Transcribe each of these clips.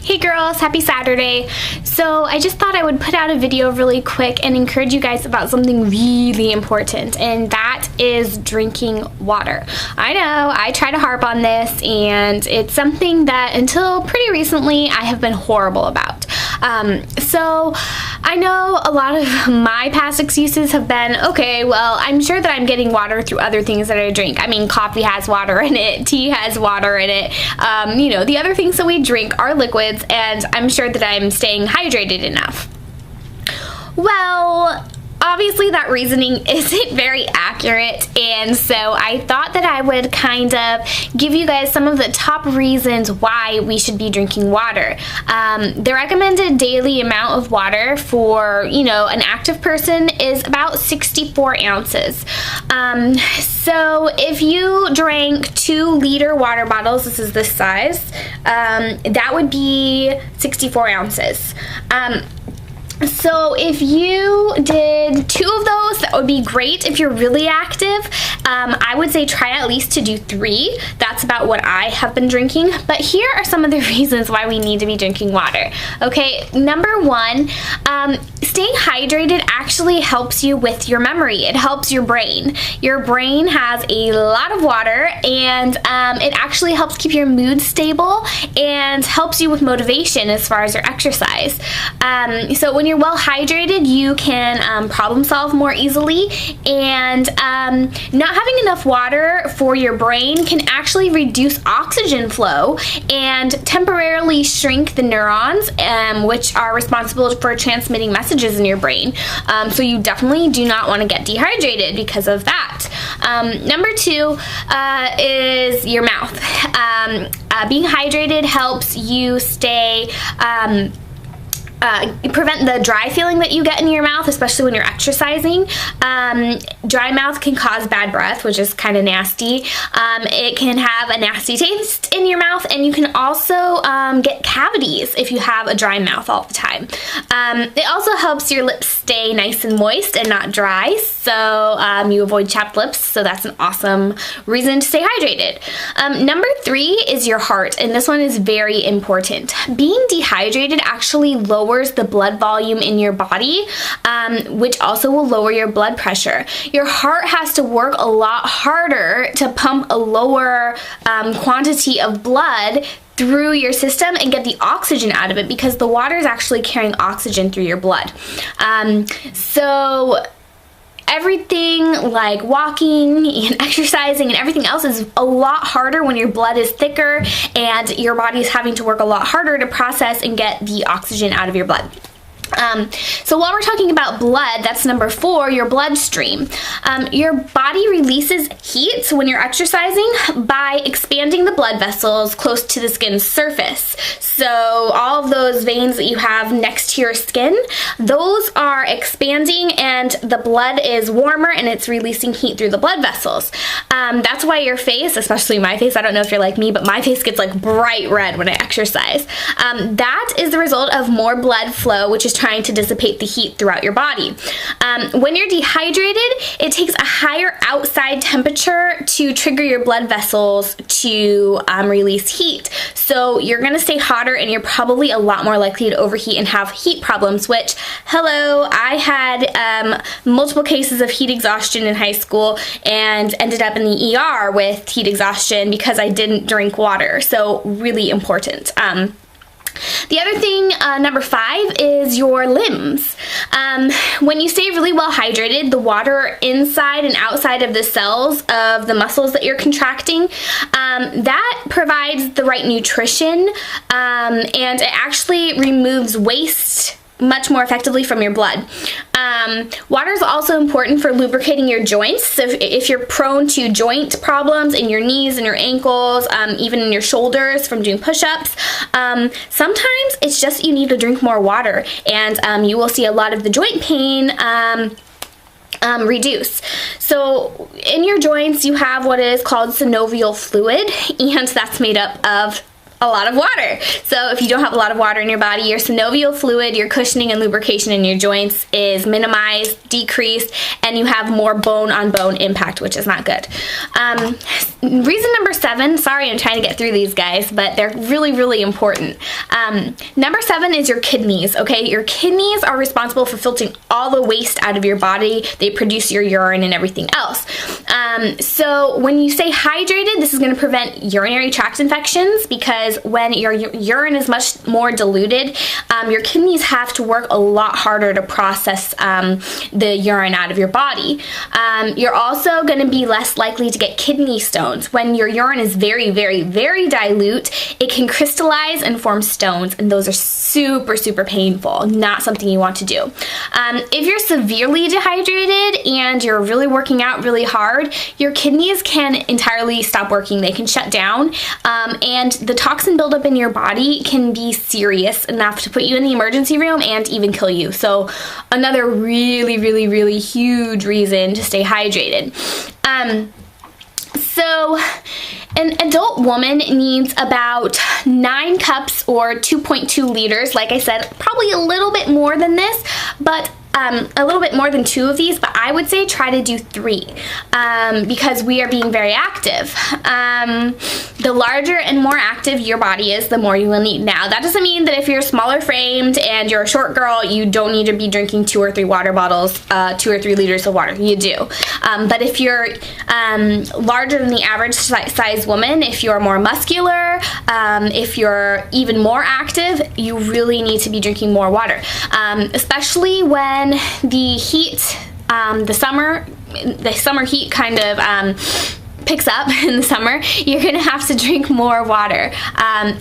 Hey girls, happy Saturday. So I just thought I would put out a video really quick and encourage you guys about something really important, and that is drinking water. I know, I try to harp on this, and it's something that until pretty recently I have been horrible about. So I know a lot of my past excuses have been, okay, well, I'm sure that I'm getting water through other things that I drink. I mean, coffee has water in it, tea has water in it. You know, the other things that we drink are liquids, and I'm sure that I'm staying hydrated enough. Well, obviously that reasoning isn't very accurate, and so I thought that I would kind of give you guys some of the top reasons why we should be drinking water. The recommended daily amount of water for, you know, an active person is about 64 ounces. So if you drank 2-liter water bottles, this is this size, that would be 64 ounces. So if you did 2 of those, that would be great. If you're really active, I would say try at least to do 3. That's about what I have been drinking. But here are some of the reasons why we need to be drinking water. Okay, number 1, staying hydrated actually helps you with your memory. It helps your brain. Your brain has a lot of water, and it actually helps keep your mood stable and helps you with motivation as far as your exercise. So when you're well hydrated, you can problem solve more easily, and not having enough water for your brain can actually reduce oxygen flow and temporarily shrink the neurons, which are responsible for transmitting messages in your brain. So you definitely do not want to get dehydrated because of that. Number 2 is your mouth. Being hydrated helps you stay prevent the dry feeling that you get in your mouth, especially when you're exercising. Dry mouth can cause bad breath, which is kind of nasty. It can have a nasty taste in your mouth, and you can also get cavities if you have a dry mouth all the time. It also helps your lips stay nice and moist and not dry, so you avoid chapped lips, so that's an awesome reason to stay hydrated. Number 3 is your heart, and this one is very important. Being dehydrated actually lowers the blood volume in your body, which also will lower your blood pressure. Your heart has to work a lot harder to pump a lower quantity of blood through your system and get the oxygen out of it, because the water is actually carrying oxygen through your blood. So everything like walking and exercising and everything else is a lot harder when your blood is thicker and your body is having to work a lot harder to process and get the oxygen out of your blood. So while we're talking about blood, that's number 4, your bloodstream. Your body releases heat when you're exercising by expanding the blood vessels close to the skin's surface. So all of those veins that you have next to your skin, those are expanding, and the blood is warmer and it's releasing heat through the blood vessels. That's why your face, especially my face, I don't know if you're like me, but my face gets like bright red when I exercise. That is the result of more blood flow, which is trying to dissipate the heat throughout your body. When you're dehydrated, it takes a higher outside temperature to trigger your blood vessels to release heat. So you're going to stay hotter, and you're probably a lot more likely to overheat and have heat problems, which, hello, I had multiple cases of heat exhaustion in high school and ended up in the ER with heat exhaustion because I didn't drink water. So really important. The other thing, number 5, is your limbs. When you stay really well hydrated, the water inside and outside of the cells of the muscles that you're contracting, that provides the right nutrition, and it actually removes waste much more effectively from your blood. Water is also important for lubricating your joints. So if you're prone to joint problems in your knees and your ankles, even in your shoulders from doing push-ups, sometimes it's just you need to drink more water, and you will see a lot of the joint pain reduce. So in your joints, you have what is called synovial fluid, and that's made up of a lot of water. So if you don't have a lot of water in your body, your synovial fluid, your cushioning and lubrication in your joints is minimized, decreased, and you have more bone-on-bone impact, which is not good. Reason number 7, sorry I'm trying to get through these guys, but they're really, really important. Number 7 is your kidneys, okay? Your kidneys are responsible for filtering all the waste out of your body. They produce your urine and everything else. So when you stay hydrated, this is going to prevent urinary tract infections, because when your urine is much more diluted, your kidneys have to work a lot harder to process the urine out of your body. You're also going to be less likely to get kidney stones. When your urine is very, very, very dilute, it can crystallize and form stones, and those are super, super painful. Not something you want to do. If you're severely dehydrated and you're really working out really hard, your kidneys can entirely stop working. They can shut down, and the toxin buildup in your body can be serious enough to put you in the emergency room and even kill you. So another really, really, really huge reason to stay hydrated. So an adult woman needs about 9 cups or 2.2 liters. Like I said, probably a little bit more than this, but a little bit more than 2 of these, but I would say try to do 3 because we are being very active. The larger and more active your body is, the more you will need. Now, that doesn't mean that if you're smaller framed and you're a short girl, you don't need to be drinking 2 or 3 water bottles, 2 or 3 liters of water. You do. But if you're larger than the average size woman, if you're more muscular, if you're even more active, you really need to be drinking more water, especially when the heat, the summer heat kind of picks up in the summer. You're gonna have to drink more water,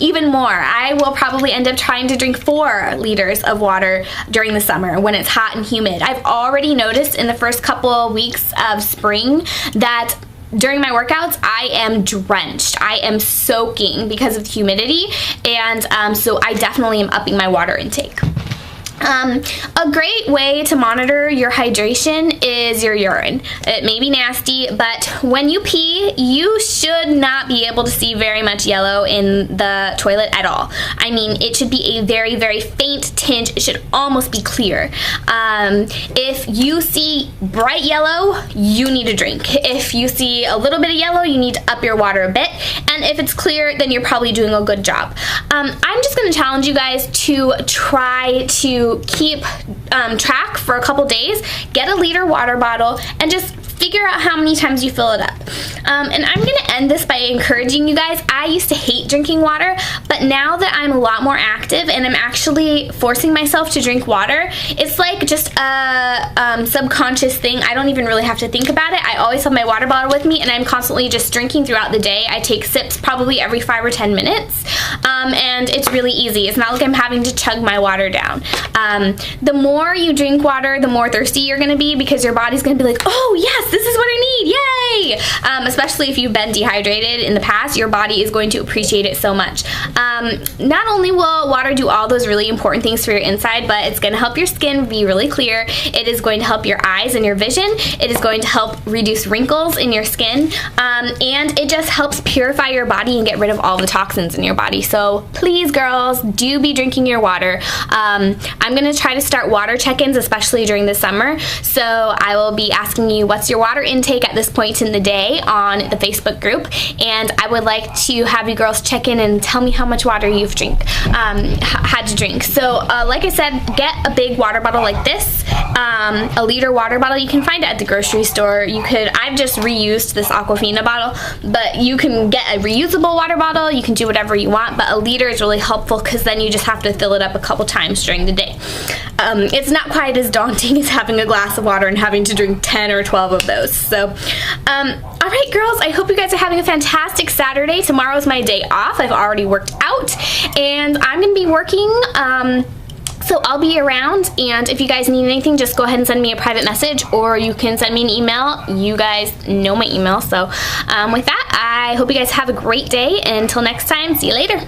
even more. I will probably end up trying to drink 4 liters of water during the summer when it's hot and humid. I've already noticed in the first couple of weeks of spring that during my workouts, I am drenched. I am soaking because of the humidity, and so I definitely am upping my water intake. A great way to monitor your hydration is your urine. It may be nasty, but when you pee, you should not be able to see very much yellow in the toilet at all. I mean, it should be a very, very faint tint. It should almost be clear. If you see bright yellow, you need a drink. If you see a little bit of yellow, you need to up your water a bit. And if it's clear, then you're probably doing a good job. I'm just going to challenge you guys to try to keep track for a couple days. Get a liter water bottle and just figure out how many times you fill it up. And I'm going to end this by encouraging you guys. I used to hate drinking water, but now that I'm a lot more active and I'm actually forcing myself to drink water, it's like just a subconscious thing. I don't even really have to think about it. I always have my water bottle with me, and I'm constantly just drinking throughout the day. I take sips probably every 5 or 10 minutes, and it's really easy. It's not like I'm having to chug my water down. The more you drink water, the more thirsty you're going to be, because your body's going to be like, oh yes, this is what I need, yay! Especially if you've been dehydrated in the past, your body is going to appreciate it so much. Not only will water do all those really important things for your inside, but it's going to help your skin be really clear. It is going to help your eyes and your vision. It is going to help reduce wrinkles in your skin, and it just helps purify your body and get rid of all the toxins in your body. So please, girls, do be drinking your water. I'm going to try to start water check-ins, especially during the summer. So I will be asking you, what's your water intake at this point in the day on the Facebook group, and I would like to have you girls check in and tell me how much water you've had to drink. So like I said, get a big water bottle like this, a liter water bottle. You can find it at the grocery store. I've just reused this Aquafina bottle, but you can get a reusable water bottle. You can do whatever you want, but a liter is really helpful because then you just have to fill it up a couple times during the day. It's not quite as daunting as having a glass of water and having to drink 10 or 12 of those. So, alright girls, I hope you guys are having a fantastic Saturday. Tomorrow's my day off. I've already worked out, and I'm going to be working, so I'll be around, and if you guys need anything, just go ahead and send me a private message, or you can send me an email. You guys know my email. So with that, I hope you guys have a great day, and until next time, see you later.